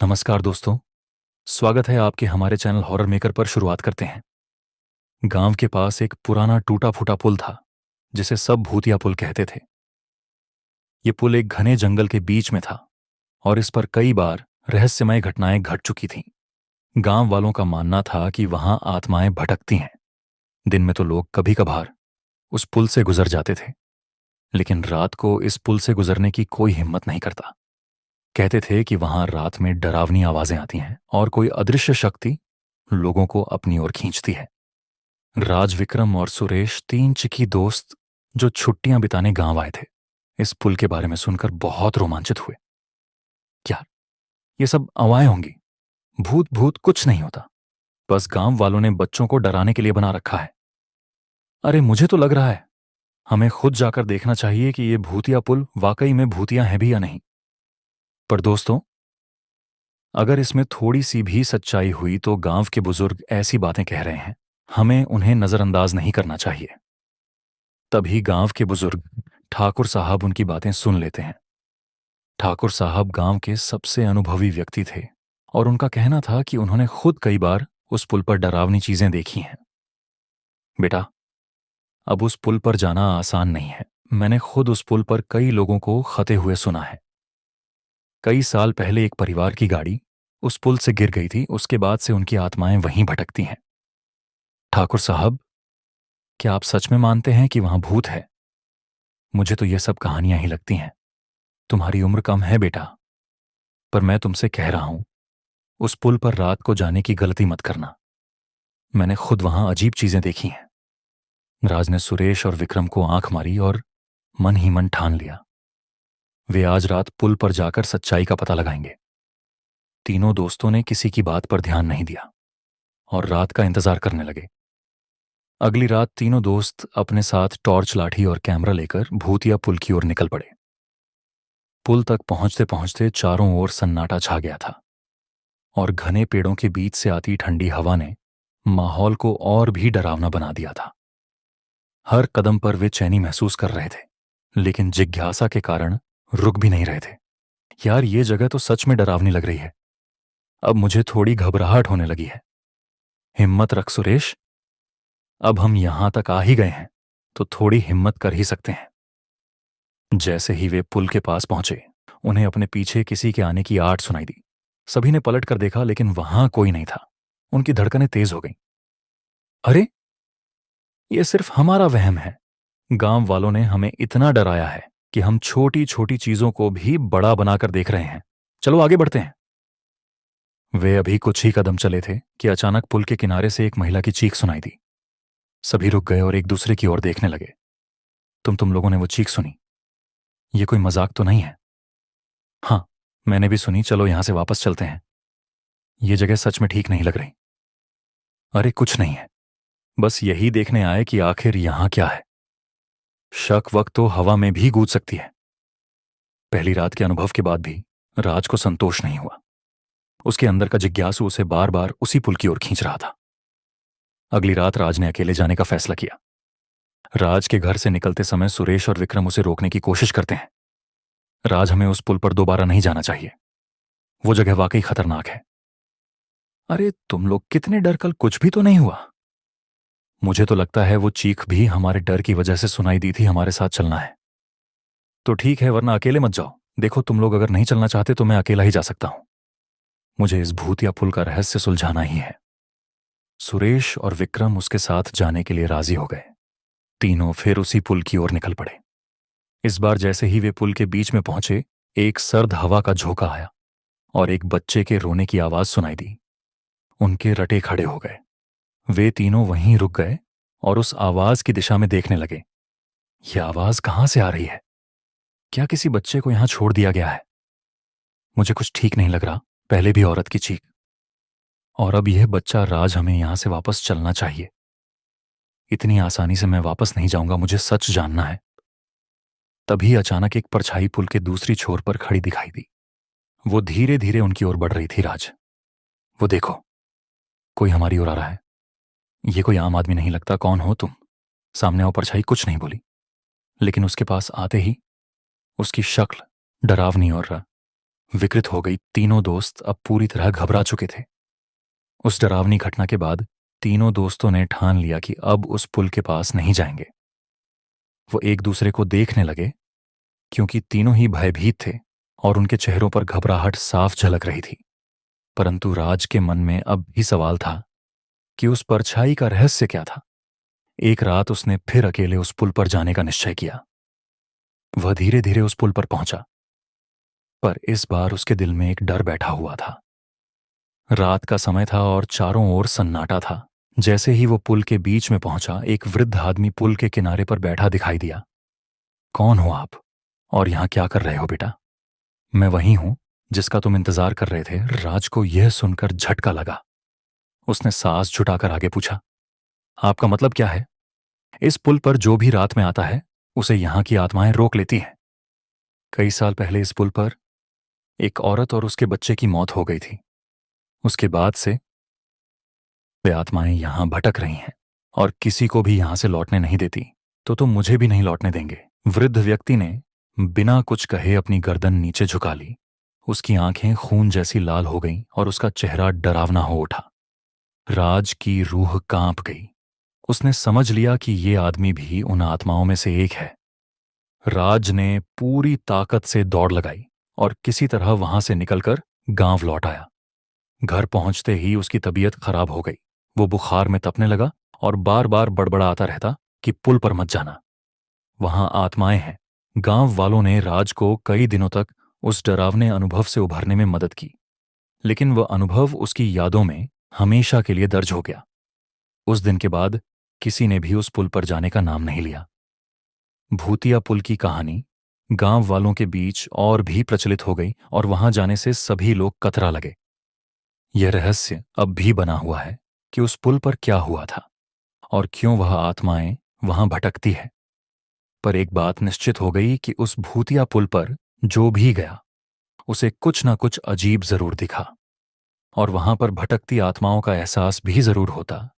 नमस्कार दोस्तों। स्वागत है आपके हमारे चैनल हॉरर मेकर पर। शुरुआत करते हैं। गांव के पास एक पुराना टूटा फूटा पुल था जिसे सब भूतिया पुल कहते थे। ये पुल एक घने जंगल के बीच में था और इस पर कई बार रहस्यमय घटनाएं घट चुकी थीं। गांव वालों का मानना था कि वहां आत्माएं भटकती हैं। दिन में तो लोग कभी कभार उस पुल से गुजर जाते थे, लेकिन रात को इस पुल से गुजरने की कोई हिम्मत नहीं करता। कहते थे कि वहां रात में डरावनी आवाजें आती हैं और कोई अदृश्य शक्ति लोगों को अपनी ओर खींचती है। राज, विक्रम और सुरेश, तीन चिकी दोस्त जो छुट्टियां बिताने गांव आए थे, इस पुल के बारे में सुनकर बहुत रोमांचित हुए। क्या ये सब अवाएं होंगी? भूत भूत कुछ नहीं होता, बस गांव वालों ने बच्चों को डराने के लिए बना रखा है। अरे मुझे तो लग रहा है हमें खुद जाकर देखना चाहिए कि ये भूतिया पुल वाकई में भूतिया है भी या नहीं। पर दोस्तों, अगर इसमें थोड़ी सी भी सच्चाई हुई तो गांव के बुजुर्ग ऐसी बातें कह रहे हैं, हमें उन्हें नजरअंदाज नहीं करना चाहिए। तभी गांव के बुजुर्ग ठाकुर साहब उनकी बातें सुन लेते हैं। ठाकुर साहब गांव के सबसे अनुभवी व्यक्ति थे और उनका कहना था कि उन्होंने खुद कई बार उस पुल पर डरावनी चीजें देखी हैं। बेटा, अब उस पुल पर जाना आसान नहीं है। मैंने खुद उस पुल पर कई लोगों को खते हुए सुना है। कई साल पहले एक परिवार की गाड़ी उस पुल से गिर गई थी। उसके बाद से उनकी आत्माएं वहीं भटकती हैं। ठाकुर साहब, क्या आप सच में मानते हैं कि वहां भूत है? मुझे तो ये सब कहानियां ही लगती हैं। तुम्हारी उम्र कम है बेटा, पर मैं तुमसे कह रहा हूं, उस पुल पर रात को जाने की गलती मत करना। मैंने खुद वहां अजीब चीजें देखी हैं। राज ने सुरेश और विक्रम को आंख मारी और मन ही मन ठान लिया, वे आज रात पुल पर जाकर सच्चाई का पता लगाएंगे। तीनों दोस्तों ने किसी की बात पर ध्यान नहीं दिया और रात का इंतजार करने लगे। अगली रात तीनों दोस्त अपने साथ टॉर्च, लाठी और कैमरा लेकर भूतिया पुल की ओर निकल पड़े। पुल तक पहुंचते पहुंचते चारों ओर सन्नाटा छा गया था और घने पेड़ों के बीच से आती ठंडी हवा ने माहौल को और भी डरावना बना दिया था। हर कदम पर वे चैनी महसूस कर रहे थे, लेकिन जिज्ञासा के कारण रुक भी नहीं रहे थे। यार, ये जगह तो सच में डरावनी लग रही है। अब मुझे थोड़ी घबराहट होने लगी है। हिम्मत रख सुरेश, अब हम यहां तक आ ही गए हैं तो थोड़ी हिम्मत कर ही सकते हैं। जैसे ही वे पुल के पास पहुंचे, उन्हें अपने पीछे किसी के आने की आट सुनाई दी। सभी ने पलट कर देखा, लेकिन वहां कोई नहीं था। उनकी धड़कनें तेज हो गईं। अरे, ये सिर्फ हमारा वहम है। गांव वालों ने हमें इतना डराया है कि हम छोटी छोटी चीजों को भी बड़ा बनाकर देख रहे हैं। चलो आगे बढ़ते हैं। वे अभी कुछ ही कदम चले थे कि अचानक पुल के किनारे से एक महिला की चीख सुनाई दी। सभी रुक गए और एक दूसरे की ओर देखने लगे। तुम लोगों ने वो चीख सुनी? ये कोई मजाक तो नहीं है? हाँ, मैंने भी सुनी। चलो यहां से वापस चलते हैं। ये जगह सच में ठीक नहीं लग रही। अरे कुछ नहीं है, बस यही देखने आए कि आखिर यहां क्या है। शक वक्त तो हवा में भी गूंज सकती है। पहली रात के अनुभव के बाद भी राज को संतोष नहीं हुआ। उसके अंदर का जिज्ञासु उसे बार बार उसी पुल की ओर खींच रहा था। अगली रात राज ने अकेले जाने का फैसला किया। राज के घर से निकलते समय सुरेश और विक्रम उसे रोकने की कोशिश करते हैं। राज, हमें उस पुल पर दोबारा नहीं जाना चाहिए। वो जगह वाकई खतरनाक है। अरे तुम लोग कितने डर, कल कुछ भी तो नहीं हुआ। मुझे तो लगता है वो चीख भी हमारे डर की वजह से सुनाई दी थी। हमारे साथ चलना है तो ठीक है, वरना अकेले मत जाओ। देखो, तुम लोग अगर नहीं चलना चाहते तो मैं अकेला ही जा सकता हूं। मुझे इस भूतिया पुल का रहस्य सुलझाना ही है। सुरेश और विक्रम उसके साथ जाने के लिए राजी हो गए। तीनों फिर उसी पुल की ओर निकल पड़े। इस बार जैसे ही वे पुल के बीच में पहुंचे, एक सर्द हवा का झोंका आया और एक बच्चे के रोने की आवाज सुनाई दी। उनके रटे खड़े हो गए। वे तीनों वहीं रुक गए और उस आवाज की दिशा में देखने लगे। यह आवाज कहां से आ रही है? क्या किसी बच्चे को यहां छोड़ दिया गया है? मुझे कुछ ठीक नहीं लग रहा। पहले भी औरत की चीख, और अब यह बच्चा। राज, हमें यहां से वापस चलना चाहिए। इतनी आसानी से मैं वापस नहीं जाऊंगा, मुझे सच जानना है। तभी अचानक एक परछाई पुल के दूसरी छोर पर खड़ी दिखाई दी। वो धीरे धीरे उनकी ओर बढ़ रही थी। राज, वो देखो, कोई हमारी ओर आ रहा है। ये कोई आम आदमी नहीं लगता। कौन हो तुम? सामने वो परछाई कुछ नहीं बोली, लेकिन उसके पास आते ही उसकी शक्ल डरावनी और विकृत हो गई। तीनों दोस्त अब पूरी तरह घबरा चुके थे। उस डरावनी घटना के बाद तीनों दोस्तों ने ठान लिया कि अब उस पुल के पास नहीं जाएंगे। वो एक दूसरे को देखने लगे, क्योंकि तीनों ही भयभीत थे और उनके चेहरों पर घबराहट साफ झलक रही थी। परंतु राज के मन में अब भी सवाल था कि उस परछाई का रहस्य क्या था। एक रात उसने फिर अकेले उस पुल पर जाने का निश्चय किया। वह धीरे धीरे उस पुल पर पहुंचा, पर इस बार उसके दिल में एक डर बैठा हुआ था। रात का समय था और चारों ओर सन्नाटा था। जैसे ही वो पुल के बीच में पहुंचा, एक वृद्ध आदमी पुल के किनारे पर बैठा दिखाई दिया। कौन हो आप और यहां क्या कर रहे हो बेटा? मैं वही हूं जिसका तुम इंतजार कर रहे थे। राज को यह सुनकर झटका लगा। उसने सांस छुटाकर आगे पूछा, आपका मतलब क्या है? इस पुल पर जो भी रात में आता है उसे यहां की आत्माएं रोक लेती हैं। कई साल पहले इस पुल पर एक औरत और उसके बच्चे की मौत हो गई थी। उसके बाद से वे आत्माएं यहां भटक रही हैं और किसी को भी यहां से लौटने नहीं देती। तो तुम मुझे भी नहीं लौटने देंगे? वृद्ध व्यक्ति ने बिना कुछ कहे अपनी गर्दन नीचे झुका ली। उसकी आंखें खून जैसी लाल हो गईं और उसका चेहरा डरावना हो उठा। राज की रूह कांप गई। उसने समझ लिया कि ये आदमी भी उन आत्माओं में से एक है। राज ने पूरी ताकत से दौड़ लगाई और किसी तरह वहां से निकलकर गांव लौट आया। घर पहुंचते ही उसकी तबीयत खराब हो गई। वो बुखार में तपने लगा और बार बार बड़बड़ाता रहता कि पुल पर मत जाना, वहां आत्माएं हैं। गांव वालों ने राज को कई दिनों तक उस डरावने अनुभव से उभरने में मदद की, लेकिन वह अनुभव उसकी यादों में हमेशा के लिए दर्ज हो गया। उस दिन के बाद किसी ने भी उस पुल पर जाने का नाम नहीं लिया। भूतिया पुल की कहानी गांव वालों के बीच और भी प्रचलित हो गई और वहां जाने से सभी लोग कतरा लगे। यह रहस्य अब भी बना हुआ है कि उस पुल पर क्या हुआ था और क्यों वह आत्माएं वहां भटकती है। पर एक बात निश्चित हो गई कि उस भूतिया पुल पर जो भी गया उसे कुछ ना कुछ अजीब जरूर दिखा और वहां पर भटकती आत्माओं का एहसास भी जरूर होता।